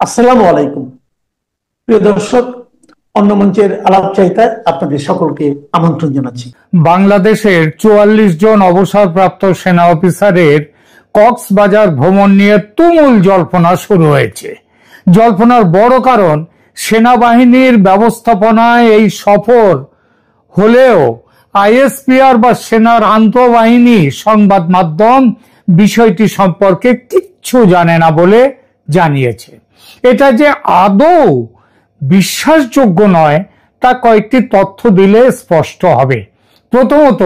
আসসালামু আলাইকুম প্রিয় দর্শক, অন্য মঞ্চের আলাপচারিতায় আপনাদের সকলকে আমন্ত্রণ জানাচ্ছি। বাংলাদেশের ৪৪ জন অবসরপ্রাপ্ত সেনা অফিসারের কক্সবাজার ভ্রমণ নিয়ে তুমুল জল্পনা শুরু হয়েছে। জল্পনার বড় কারণ, সেনাবাহিনীর ব্যবস্থাপনায় এই সফর হলেও আইএসপিআর বা সেনার আন্তঃবাহিনী সংবাদ মাধ্যম বিষয়টি সম্পর্কে কিচ্ছু জানে না বলে জানিয়েছে। এটা যে আদৌ বিশ্বাসযোগ্য নয় তা কয়েকটি তথ্য দিলে স্পষ্ট হবে। প্রথমত,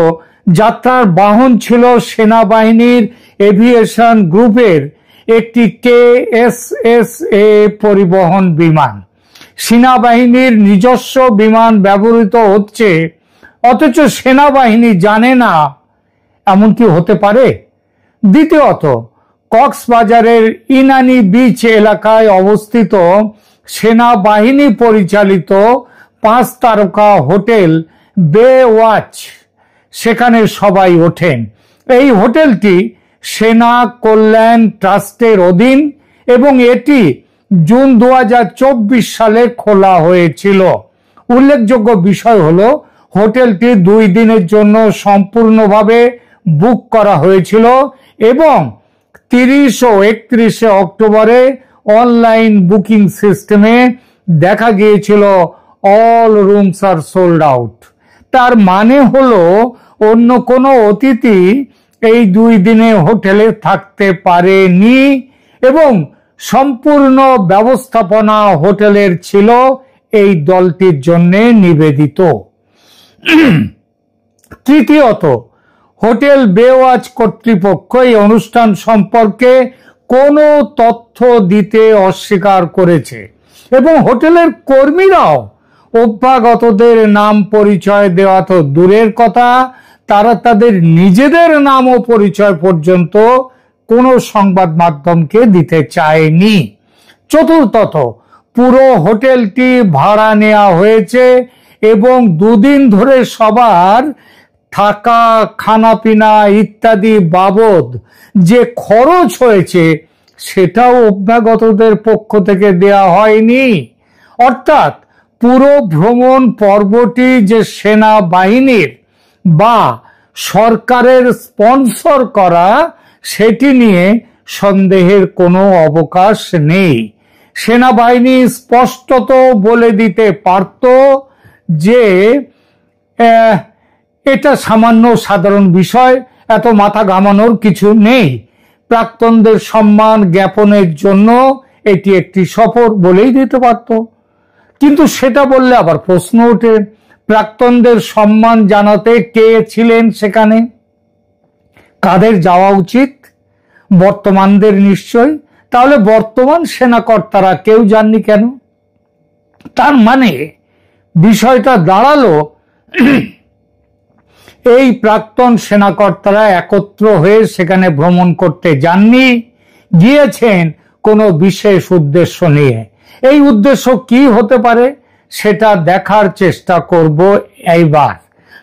যাত্রার বাহন ছিল সেনাবাহিনীর এভিয়েশন গ্রুপের একটি KSSA পরিবহন বিমান। সেনাবাহিনীর নিজস্ব বিমান ব্যবহৃত হচ্ছে, অথচ সেনাবাহিনী জানে না, এমন কি হতে পারে? দ্বিতীয়ত, কক্সবাজারের ইনানি বিচ এলাকায় অবস্থিত সেনাবাহিনী পরিচালিত 5 তারকা হোটেল বে ওয়াচ, সেখানে সবাই ওঠেন। এই হোটেলটি সেনা কল্যাণ ট্রাস্টের অধীন এবং এটি জুন 2024 সালে খোলা হয়েছিল। উল্লেখযোগ্য বিষয় হলো, হোটেলটি 2 দিনের জন্য সম্পূর্ণভাবে বুক করা হয়েছিল এবং 30 ও 31 অক্টোবরে অনলাইন বুকিং সিস্টেমে দেখা গিয়েছিল all rooms are sold out. তার মানে হলো অন্য কোনো অতিথি এই 2 দিনে হোটেলে থাকতে পারেনি এবং সম্পূর্ণ ব্যবস্থাপনা হোটেলের ছিল এই দলটির জন্য নিবেদিত। তৃতীয়ত, হোটেল বেওয়াচ কর্তৃপক্ষ এই অনুষ্ঠান সম্পর্কে কোনো তথ্য দিতে অস্বীকার করেছে এবং হোটেলের কর্মীরাও অভ্যাগতদের নাম পরিচয় দেওয়া তো দূরের কথা, তারা তাদের নিজেদের নাম ও পরিচয় পর্যন্ত কোনো সংবাদ মাধ্যমকে দিতে চায়নি। চতুর্থত, পুরো হোটেলটি ভাড়া নেওয়া হয়েছে এবং 2 দিন ধরে সবার থাকা, খানাপিনা ইত্যাদি বাবদ যে খরচ হয়েছে সেটাও অভ্যাগতদের পক্ষ থেকে দেয়া হয়নি। অর্থাৎ পুরো ভ্রমণ পর্বটি যে সেনাবাহিনীর বা সরকারের স্পন্সর করা, সেটি নিয়ে সন্দেহের কোনো অবকাশ নেই। সেনাবাহিনী স্পষ্টত বলে দিতে পারত যে এটা সামান্য সাধারণ বিষয়, এত মাথা ঘামানোর কিছু নেই। প্রাক্তনদের সম্মান জ্ঞাপনের জন্য এটি একটি সফর বলেই দিতে পারত। কিন্তু সেটা বললে আবার প্রশ্ন ওঠে, প্রাক্তনদের সম্মান জানাতে কে ছিলেন সেখানে? কাদের যাওয়া উচিত? বর্তমানদের নিশ্চয়। তাহলে বর্তমান সেনাকর্তারা কেউ যাননি কেন? তার মানে বিষয়টা দাঁড়ালো, এই প্রাক্তন সেনাকর্তারা একত্র হয়ে সেখানে ভ্রমণ করতে যাননি, গিয়েছেন কোনো বিশেষ উদ্দেশ্য নিয়ে। এই উদ্দেশ্য কি হতে পারে সেটা দেখার চেষ্টা করব এইবার।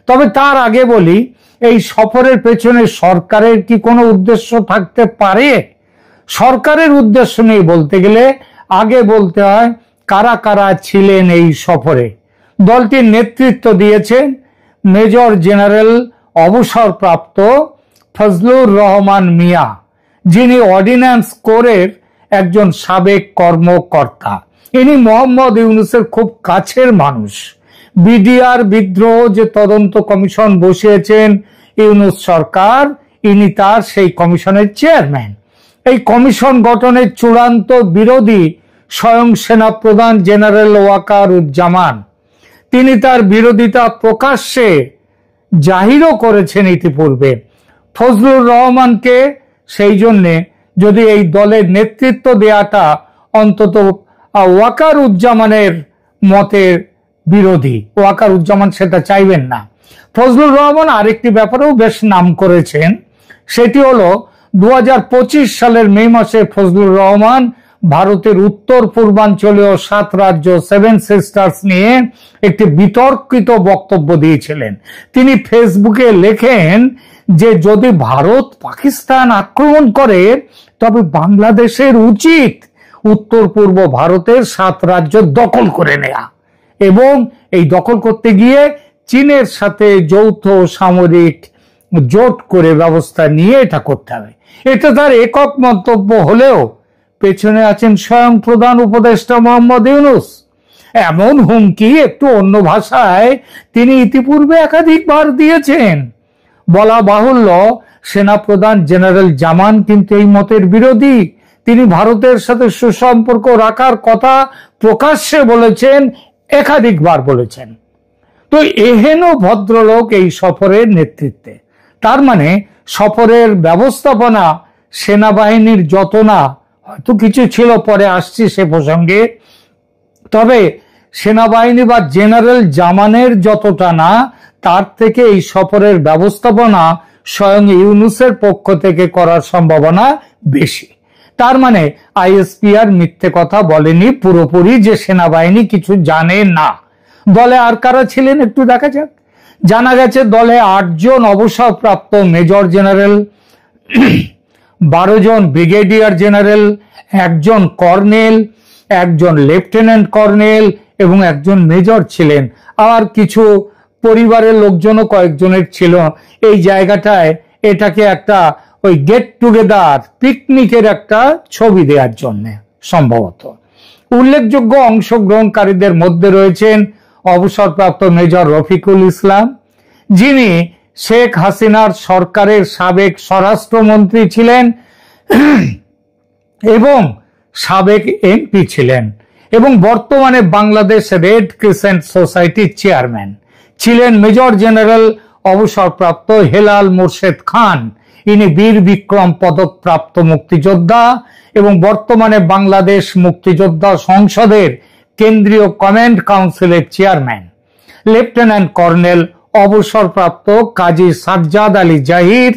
তবে তার আগে বলি, এই সফরের পেছনে সরকারের কি কোনো উদ্দেশ্য থাকতে পারে? সরকারের উদ্দেশ্য নিয়ে বলতে গেলে আগে বলতে হয় কারা কারা ছিলেন এই সফরে। দলটির নেতৃত্ব দিয়েছেন মেজর জেনারেল অবসরপ্রাপ্ত ফজলুর রহমান মিয়া, যিনি অর্ডিন্যান্স কোরের একজন সাবেক কর্মকর্তা। ইনি মোহাম্মদ ইউনূসের খুব কাছের মানুষ। বিডিআর বিদ্রোহ যে তদন্ত কমিশন বসিয়েছেন ইউনূস সরকার, ইনি তার সেই কমিশনের চেয়ারম্যান। এই কমিশন গঠনের চূড়ান্ত বিরোধী স্বয়ং সেনাপ্রধান জেনারেল ওয়াকারুজ্জামান। তিনি তার বিরোধিতা প্রকাশ্যে জাহিরও করেছেন ইতিপূর্বে। ফজলুর রহমানকে সেই জন্যে যদি এই দলের নেতৃত্ব দেয়াটা অন্তত ওয়াকারুজ্জামানের মতের বিরোধী, ওয়াকারুজ্জামান সেটা চাইবেন না। ফজলুর রহমান আরেকটি ব্যাপারেও বেশ নাম করেছেন, সেটি হলো 2025 সালের মে মাসে ফজলুর রহমান ভারতের উত্তর পূর্বাঞ্চলীয় 7 রাজ্য 7 সিস্টার্স নিয়ে একটি বিতর্কিত বক্তব্য দিয়েছিলেন। তিনি ফেসবুকে লেখেন যে যদি ভারত পাকিস্তান আক্রমণ করে তবে বাংলাদেশের উচিত উত্তর পূর্ব ভারতের 7 রাজ্য দখল করে নেয়া এবং এই দখল করতে গিয়ে চীনের সাথে যৌথ সামরিক জোট করে ব্যবস্থা নিয়ে এটা করতে হবে। এটা তার একক মন্তব্য হলেও পেছনে আছেন স্বয়ং প্রধান উপদেষ্টা মোহাম্মদ ইউনূস। এমন হুমকি একটু অন্য ভাষায় তিনি ইতিপূর্বে একাধিকবার দিয়েছেন। বলা বাহুল্য, সেনাপ্রধান জেনারেল জামান কিন্তু এই মতের বিরোধী। তিনি ভারতের সাথে সুসম্পর্ক রাখার কথা প্রকাশ্যে বলেছেন, একাধিকবার বলেছেন। তো এহেন ভদ্রলোক এই সফরের নেতৃত্বে, তার মানে সফরের ব্যবস্থাপনা সেনাবাহিনীর যত না, হয়তো কিছু ছিল, পরে আসছি সে প্রসঙ্গে, তবে সেনাবাহিনী বা জেনারেল জামানের যতটা না, তার থেকে এই সফরের ব্যবস্থাপনা স্বয়ং ইউনূসের পক্ষ থেকে করার সম্ভাবনা বেশি। তার মানে আইএসপিআর মিথ্যে কথা বলেনি পুরোপুরি যে সেনাবাহিনী কিছু জানে না। দলে আর কারা ছিলেন একটু দেখা যাক। জানা গেছে দলে 8 জন অবসরপ্রাপ্ত মেজর জেনারেল, 12 জন ব্রিগেডিয়ার জেনারেল, 1 জন কর্নেল, 1 জন লেফটেন্যান্ট কর্নেল এবং 1 জন মেজর ছিলেন। আর কিছু পরিবারের লোকজনও কয়েকজনের ছিল। এই জায়গাটায় এটাকে একটা ওই গেট টুগেদার, পিকনিকের একটা ছবি দেওয়ার জন্য সম্ভবত। উল্লেখযোগ্য অংশগ্রহণকারীদের মধ্যে রয়েছেন অবসরপ্রাপ্ত মেজর রফিকুল ইসলাম, যিনি শেখ হাসিনার সরকারের সাবেক স্বরাষ্ট্রমন্ত্রী ছিলেন এবং সাবেক এমপি ছিলেন এবং বর্তমানে বাংলাদেশ রেড ক্রিসেন্ট সোসাইটির চেয়ারম্যান ছিলেন। মেজর জেনারেল অবসরপ্রাপ্ত হেলাল মোর্শেদ খান, ইনি বীর বিক্রম পদক প্রাপ্ত মুক্তিযোদ্ধা এবং বর্তমানে বাংলাদেশ মুক্তিযোদ্ধা সংসদের কেন্দ্রীয় কমান্ড কাউন্সিলের চেয়ারম্যান। লেফটেন্যান্ট কর্নেল অবসরপ্রাপ্ত কাজী সাজ্জাদ আলী জাহির,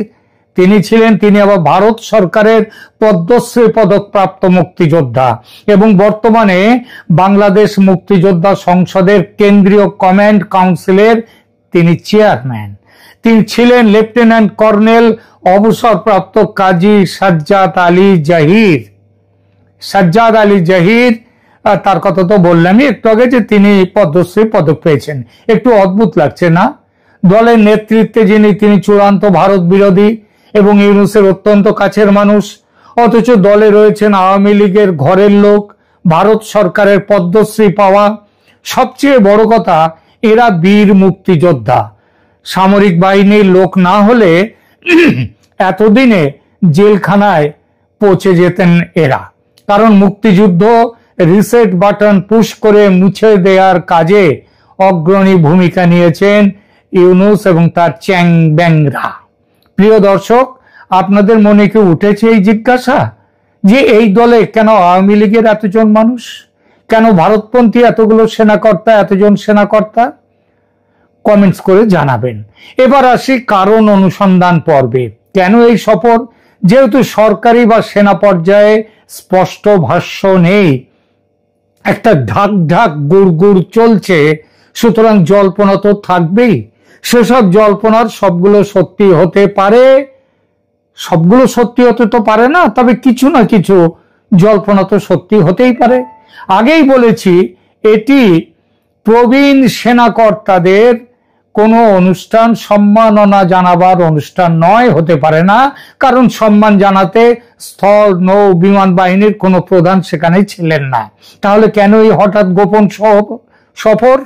তিনি আবার ভারত সরকারের পদ্মশ্রী পদক প্রাপ্ত মুক্তিযোদ্ধা এবং বর্তমানে বাংলাদেশ মুক্তিযোদ্ধা সংসদের কেন্দ্রীয় কমান্ড কাউন্সিলের তিনি চেয়ারম্যান। তিনি ছিলেন লেফটেন্যান্ট কর্নেল অবসরপ্রাপ্ত কাজী সাজ্জাদ আলী জাহির। সাজ্জাদ আলী জাহির, তার কথা তো বললামই একটু আগে যে তিনি পদ্মশ্রী পদক পেয়েছেন। একটু অদ্ভুত লাগছে না? দলের নেতৃত্বে তিনি চূড়ান্ত ভারত বিরোধী এবং ইউনূসের অত্যন্ত কাছের মানুষ, অথচ দলে রয়েছেন আওয়ামী লীগের ঘরের লোক, ভারত সরকারের পদ্মশ্রী পাওয়া। সবচেয়ে বড় কথা, এরা বীর মুক্তিযোদ্ধা। সামরিক বাহিনীর লোক না হলে এতদিনে জেলখানায় পৌঁছে যেতেন এরা, কারণ মুক্তিযুদ্ধ রিসেট বাটন পুশ করে মুছে দেওয়ার কাজে অগ্রণী ভূমিকা নিয়েছেন ইউনূস এবং তার চ্যাং ব্যাংরা। প্রিয় দর্শক, আপনাদের মনে কি উঠেছে এই জিজ্ঞাসা যে এই দলে কেন আওয়ামী লীগের এতজন মানুষ, কেন ভারতপন্থী এতগুলো সেনাকর্তা, এতজন সেনাকর্তা? কমেন্টস করে জানাবেন। এবার আসি কারণ অনুসন্ধান পর্বে। কেন এই সফর? যেহেতু সরকারি বা সেনা পর্যায়ে স্পষ্ট ভাষ্য নেই, একটা ঢাক ঢাক গুড় গুড় চলছে, সুতরাং জল্পনা তো থাকবেই। সেসব জল্পনার সবগুলো সত্যি হতে পারে, সবগুলো সত্যি হতে তো পারে না, তবে কিছু না কিছু জল্পনা তো সত্যি হতেই পারে। আগেই বলেছি, এটি প্রবীণ সেনাকর্তাদের কোনো অনুষ্ঠান, সম্মাননা জানাবার অনুষ্ঠান নয়, হতে পারে না, কারণ সম্মান জানাতে স্থল, নৌ, বিমান বাহিনীর কোনো প্রধান সেখানে ছিলেন না। তাহলে কেন এই হঠাৎ গোপন সফর?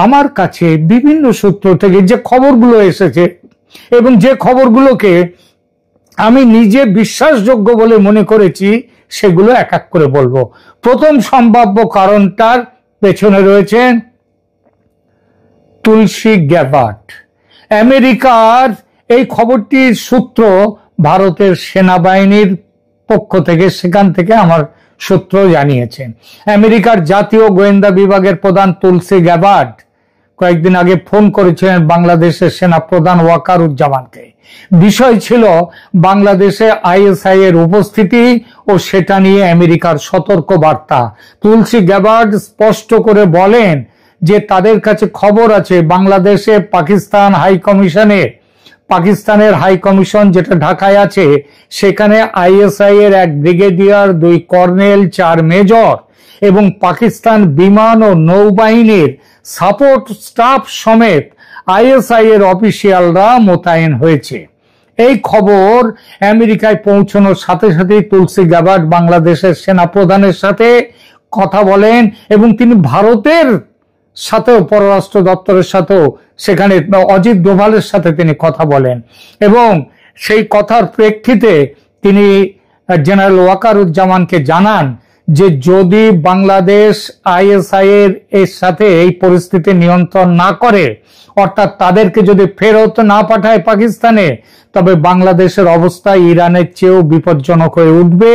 আমার কাছে বিভিন্ন সূত্র থেকে যে খবরগুলো এসেছে এবং যে খবরগুলোকে আমি নিজে বিশ্বাসযোগ্য বলে মনে করেছি, সেগুলো এক এক করে বলবো। প্রথম সম্ভাব্য কারণটার পেছনে রয়েছেন তুলসী গ্যাবার্ড। আমেরিকার এই খবরটির সূত্র ভারতের সেনাবাহিনীর পক্ষ থেকে, সেখান থেকে আমার সূত্র জানিয়েছেন। আমেরিকার জাতীয় গোয়েন্দা বিভাগের প্রধান তুলসী গ্যাবার্ড কয়েকদিন আগে ফোন করেছিলেন বাংলাদেশের সেনা প্রধান ওয়াকারুজ্জামানকে। বিষয় ছিল বাংলাদেশে আইএসআই এর উপস্থিতি ও সেটা নিয়ে আমেরিকার সতর্ক বার্তা। তুলসী গ্যাবার্ড স্পষ্ট করে বলেন যে তাদের কাছে খবর আছে বাংলাদেশে পাকিস্তান হাই কমিশনে পাকিস্তানের হাই কমিশন যেটা ঢাকায় আছে, সেখানে আইএসআই এর 1 ব্রিগেডিয়ার, 2 কর্নেল, 4 মেজর এবং পাকিস্তান বিমান ও নৌবাহিনীর সাপোর্ট স্টাফ সমেত আইএসআই এর অফিসিয়ালরা মোতায়েন হয়েছে। এই খবর আমেরিকায় পৌঁছানোর সাথে সাথে তুলসী গ্যাবার্ড বাংলাদেশের সেনাপ্রধানের সাথে কথা বলেন এবং তিনি ভারতের সাথেও, পররাষ্ট্র দপ্তরের সাথেও, সেখানে অজিত ডোভালের সাথে তিনি কথা বলেন এবং সেই কথার প্রেক্ষিতে তিনি জেনারেল ওয়াকারুজ্জামানকে জানান যে যদি বাংলাদেশ আইএসআই এর সাথে এই পরিস্থিতি নিয়ন্ত্রণ না করে, অর্থাৎ তাদেরকে যদি ফেরত না পাঠায় পাকিস্তানে, তবে বাংলাদেশের অবস্থা ইরানের চেয়েও বিপজ্জনক হয়ে উঠবে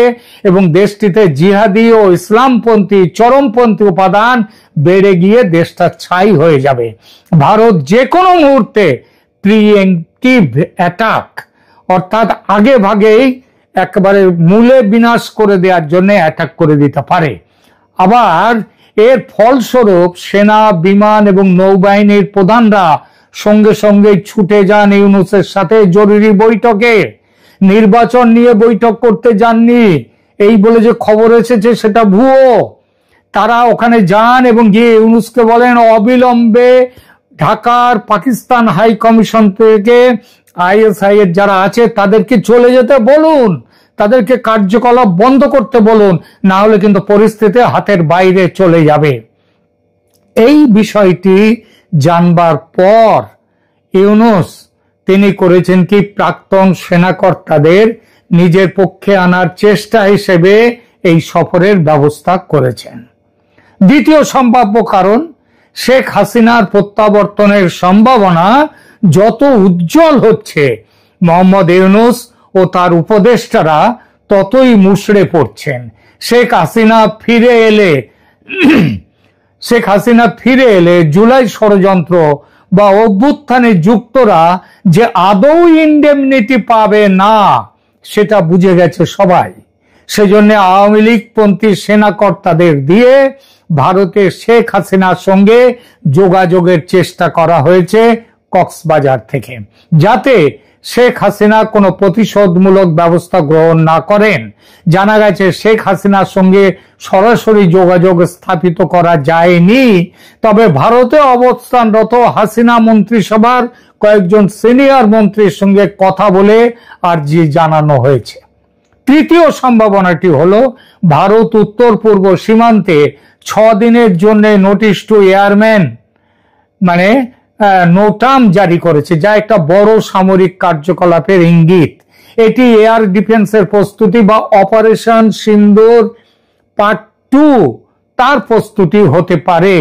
এবং দেশটিতে জিহাদি ও ইসলামপন্থী, চরমপন্থী উপাদান বেড়ে গিয়ে দেশটা ছাই হয়ে যাবে। ভারত যে কোনো মুহূর্তে প্রিএম্পটিভ অ্যাটাক, অর্থাৎ আগে ভাগেই একেবারে মূলে বিনাশ করে দেওয়ার জন্য অ্যাটাক করে দিতে পারে। আবার এর ফলস্বরূপ সেনা, বিমান এবং নৌবাহিনীর প্রধানরা সঙ্গে সঙ্গে ছুটে যান ইউনূসের সাথে জরুরি বৈঠকে। নির্বাচন নিয়ে বৈঠক করতে যাননি এই বলে যে খবর এসেছে সেটা ভুয়ো। তারা ওখানে যান এবং গিয়ে ইউনূসকে বলেন অবিলম্বে ঢাকার পাকিস্তান হাই কমিশন থেকে আইএসআই এর যারা আছে তাদেরকে চলে যেতে বলুন, তাদেরকে কার্যকলাপ বন্ধ করতে বলুন, না হলে কিন্তু পরিস্থিতি হাতের বাইরে চলে যাবে। এই বিষয়টি জানবার পর ইউনূস তিনি করেছেন কি, প্রাক্তন সেনাকর্তাদের নিজের পক্ষে আনার চেষ্টা হিসেবে এই সফরের ব্যবস্থা করেছেন। দ্বিতীয় সম্ভাব্য কারণ, শেখ হাসিনার প্রত্যাবর্তনের সম্ভাবনা যত উজ্জ্বল হচ্ছে, মোহাম্মদ ইউনূস ও তার উপদেষ্টারা ততই মুষড়ে পড়ছেন। শেখ হাসিনা ফিরে এলে জুলাই ষড়যন্ত্র বা অভ্যুত্থানে যুক্তরা যে আদৌ ইনডেমনিটি পাবে না সেটা বুঝে গেছে সবাই। সেজন্য আওয়ামী লীগ পন্থী সেনাকর্তাদের দিয়ে ভারতের শেখ হাসিনার সঙ্গে যোগাযোগের চেষ্টা করা হয়েছে কক্সবাজার থেকে, যাতে শেখ হাসিনা কোনো প্রতিশোধমূলক ব্যবস্থা গ্রহণ না করেন। জানা গেছে শেখ হাসিনার সঙ্গে সরাসরি যোগাযোগ স্থাপিত করা যায়নি, তবে ভারতে অবস্থানরত হাসিনা মন্ত্রিসভার কয়েকজন সিনিয়র মন্ত্রীর সঙ্গে কথা বলে আর্জি জানানো হয়েছে। তৃতীয় সম্ভাবনাটি হলো, ভারত উত্তর পূর্ব সীমান্তে 6 দিনের জন্য নোটিশ টু এয়ারম্যান মানে নোটাম জারি করেছে, যা একটা বড় সামরিক কার্যকলাপের ইঙ্গিত। এটি এয়ার ডিফেন্সের প্রস্তুতি বা অপারেশন সিন্দুর পার্ট 2 তার প্রস্তুতি হতে পারে।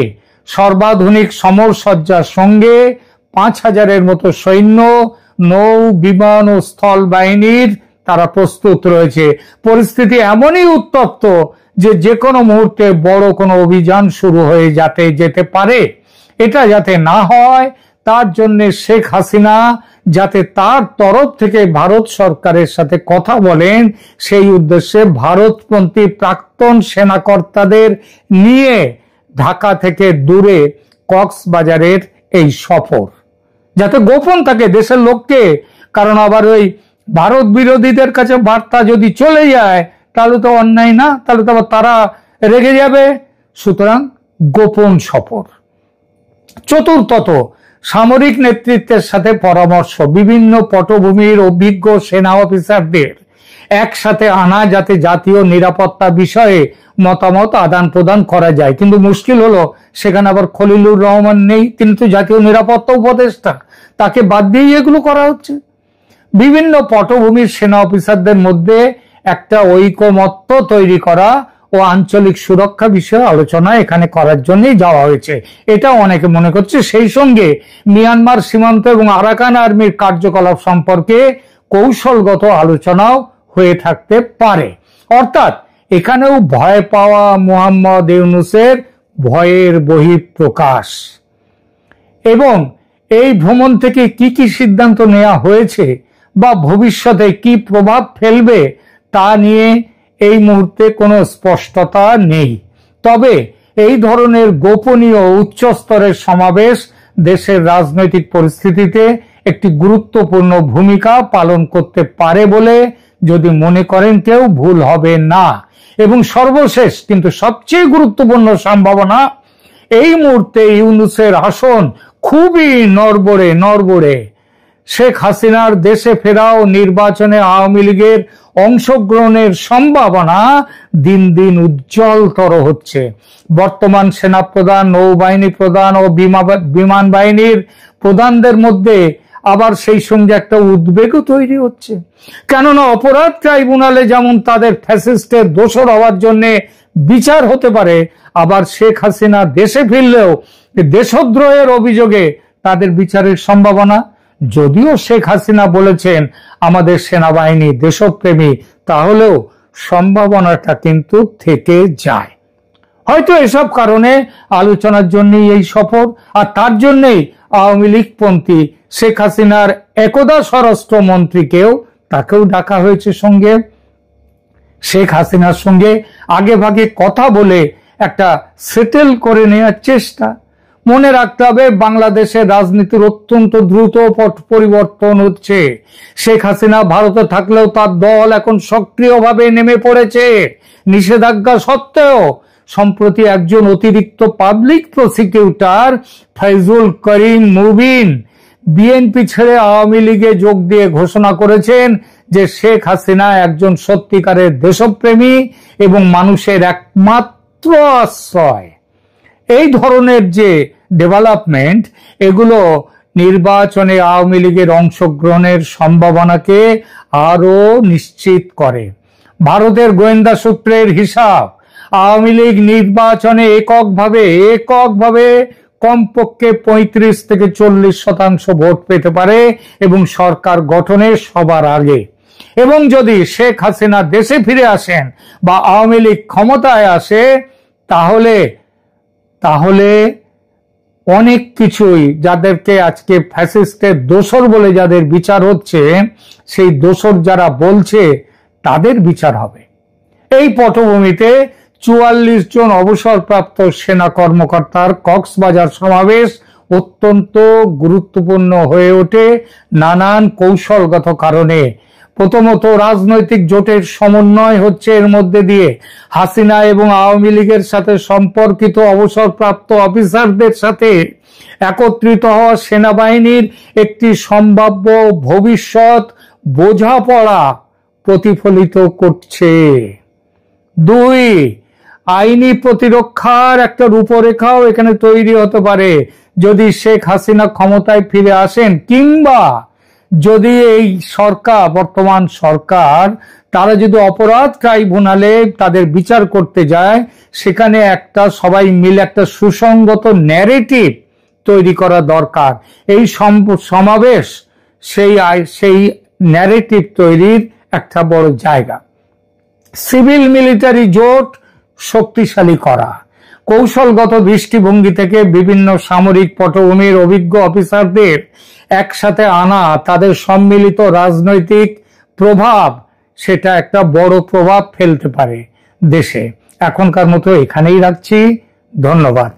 সর্বাধুনিক সমরসজ্জার সঙ্গে 5000-এর মতো সৈন্য, নৌ, বিমান ও স্থল বাহিনীর তারা প্রস্তুত রয়েছে। পরিস্থিতি এমনই উত্তপ্ত যে কোনো মুহূর্তে বড় কোনো অভিযান শুরু হয়ে যেতে পারে। এটা যাতে না হয় তার জন্য শেখ হাসিনা যাতে তার তরফ থেকে ভারত সরকারের সাথে কথা বলেন, সেই উদ্দেশ্যে ভারতপন্থী প্রাক্তন সেনাকর্তাদের নিয়ে ঢাকা থেকে দূরে কক্সবাজারের এই সফর, যাতে গোপন থাকে দেশের লোককে। কারণ আবার ওই ভারত বিরোধীদের কাছে বার্তা যদি চলে যায় তাহলে তো অন্যায় না, তাহলে তো আবার তারা রেগে যাবে। সুতরাং গোপন সফর। চতুর্থত, সামরিক নেতৃত্বের সাথে পরামর্শ, বিভিন্ন পটভূমির অভিজ্ঞ সেনা অফিসারদের একসাথে আনা, যাতে জাতীয় নিরাপত্তা বিষয়ে মতামত আদান প্রদান করা যায়। কিন্তু মুশকিল হলো সেখানে আবার খলিলুর রহমান নেই, তিনি তো জাতীয় নিরাপত্তা উপদেষ্টা, তাকে বাদ দিয়েই এগুলো করা হচ্ছে। বিভিন্ন পটভূমির সেনা অফিসারদের মধ্যে একটা ঐকমত্য তৈরি করা ও আঞ্চলিক সুরক্ষা বিষয়ে আলোচনা এখানে করার জন্যই যাওয়া হয়েছে, এটা অনেকে মনে করছে। সেই সঙ্গে মিয়ানমার সীমান্ত এবং আরাকান আর্মির কার্যকলাপ সম্পর্কে কৌশলগত আলোচনাও হয়ে থাকতে পারে। অর্থাৎ এখানেও ভয় পাওয়া মোহাম্মদ ইউনূসের ভয়ের বহিঃপ্রকাশ। এবং এই ভ্রমণ থেকে কি কি সিদ্ধান্ত নেওয়া হয়েছে বা ভবিষ্যতে কি প্রভাব ফেলবে তা নিয়ে এই মুহূর্তে কোনো স্পষ্টতা নেই। তবে এই ধরনের গোপনীয় উচ্চ স্তরের সমাবেশ দেশের রাজনৈতিক পরিস্থিতিতে একটি গুরুত্বপূর্ণ ভূমিকা পালন করতে পারে বলে যদি মনে করেন কেউ, ভুল হবে না। এবং সর্বশেষ কিন্তু সবচেয়ে গুরুত্বপূর্ণ সম্ভাবনা, এই মুহূর্তে ইউনূসের আসন খুবই নড়বড়ে। শেখ হাসিনার দেশে ফেরাও নির্বাচনে আওয়ামী লীগের অংশগ্রহণের সম্ভাবনা দিন দিন উজ্জ্বলতর হচ্ছে। বর্তমান সেনাপ্রধান, নৌবাহিনী প্রধান ও বিমান বাহিনীর প্রধানদের মধ্যে আবার সেই সঙ্গে একটা উদ্বেগও তৈরি হচ্ছে। কেননা অপরাধ ট্রাইব্যুনালে যেমন তাদের ফ্যাসিস্টের দোষর হওয়ার জন্য বিচার হতে পারে, আবার শেখ হাসিনা দেশে ফিরলেও দেশদ্রোহের অভিযোগে তাদের বিচারের সম্ভাবনা। যদিও শেখ হাসিনা বলেছেন আমাদের সেনাবাহিনী দেশপ্রেমী, তাহলেও সম্ভাবনাটা কিন্তু থেকে যায়। হয়তো এসব কারণে আলোচনার জন্যই এই সফর, আর তার জন্যই আওয়ামী লীগপন্থী শেখ হাসিনার একদা স্বরাষ্ট্রমন্ত্রীকেও তাকেও ডাকা হয়েছে সঙ্গে। শেখ হাসিনার সঙ্গে আগে ভাগে কথা বলে একটা সেটেল করে নেওয়ার চেষ্টা। মনে রাখতে হবে, বাংলাদেশের রাজনীতির অত্যন্ত দ্রুত পট পরিবর্তন হচ্ছে। শেখ হাসিনা ভারতে থাকলেও তার দল এখন সক্রিয়ভাবে নেমে পড়েছে নিষেধাজ্ঞা সত্ত্বেও। সম্প্রতি একজন অতিরিক্ত পাবলিক প্রসিকিউটর ফয়জুল করিম মুবিন বিএনপি ছেড়ে আওয়ামী লীগে যোগ দিয়ে ঘোষণা করেছেন যে শেখ হাসিনা একজন সত্যিকারের দেশপ্রেমী এবং মানুষের একমাত্র আশ্রয়। এই ধরনের যে ডেভেলপমেন্ট, এগুলো নির্বাচনে আওয়ামী লীগের অংশগ্রহণের সম্ভাবনাকে আরো নিশ্চিত করে। ভারতের গোয়েন্দা সূত্রের হিসাব, আওয়ামী লীগ নির্বাচনে এককভাবে কমপক্ষে 35 থেকে 40% ভোট পেতে পারে এবং সরকার গঠনের সবার আগে। এবং যদি শেখ হাসিনা দেশে ফিরে আসেন বা আওয়ামী লীগ ক্ষমতায় আসে, তাহলে অনেক কিছুই, যাদেরকে আজকে ফ্যাসিস্টের দোসর বলে যাদের বিচার হচ্ছে, সেই দোসর যারা বলছে তাদের বিচার হবে। এই পটভূমিতে 44 জন অবসরপ্রাপ্ত সেনা কর্মকর্তার কক্সবাজার সমাবেশ অত্যন্ত গুরুত্বপূর্ণ হয়ে ওঠে নানান কৌশলগত কারণে। প্রথমত, রাজনৈতিক জোটের সমন্বয় হচ্ছে এর মধ্যে দিয়ে। হাসিনা এবং আওয়ামী লীগের সাথে সম্পর্কিত অবসরপ্রাপ্ত অফিসারদের সাথে একত্রিত হওয়া সেনাবাহিনীর একটি সম্ভাব্য ভবিষ্যৎ বোঝাপড়া প্রতিফলিত করছে। 2, আইনি প্রতিরক্ষার একটা রূপরেখাও এখানে তৈরি হতে পারে যদি শেখ হাসিনা ক্ষমতায় ফিরে আসেন, কিংবা যদি এই সরকার, বর্তমান সরকার, তারা যদি অপরাধ ট্রাইব্যুনালে তাদের বিচার করতে যায়, সেখানে একটা সবাই মিলে একটা সুসংগত ন্যারেটিভ তৈরি করা দরকার। এই সমাবেশ সেই ন্যারেটিভ তৈরির একটা বড় জায়গা। সিভিল মিলিটারি জোট শক্তিশালী করা, কৌশলগত দৃষ্টিভঙ্গি থেকে বিভিন্ন সামরিক পটভূমির অভিজ্ঞ অফিসারদের একসাথে আনা, তাদের সম্মিলিত রাজনৈতিক প্রভাব, সেটা একটা বড় প্রভাব ফেলতে পারে দেশে। এখনকার মতো এখানেই রাখছি, ধন্যবাদ।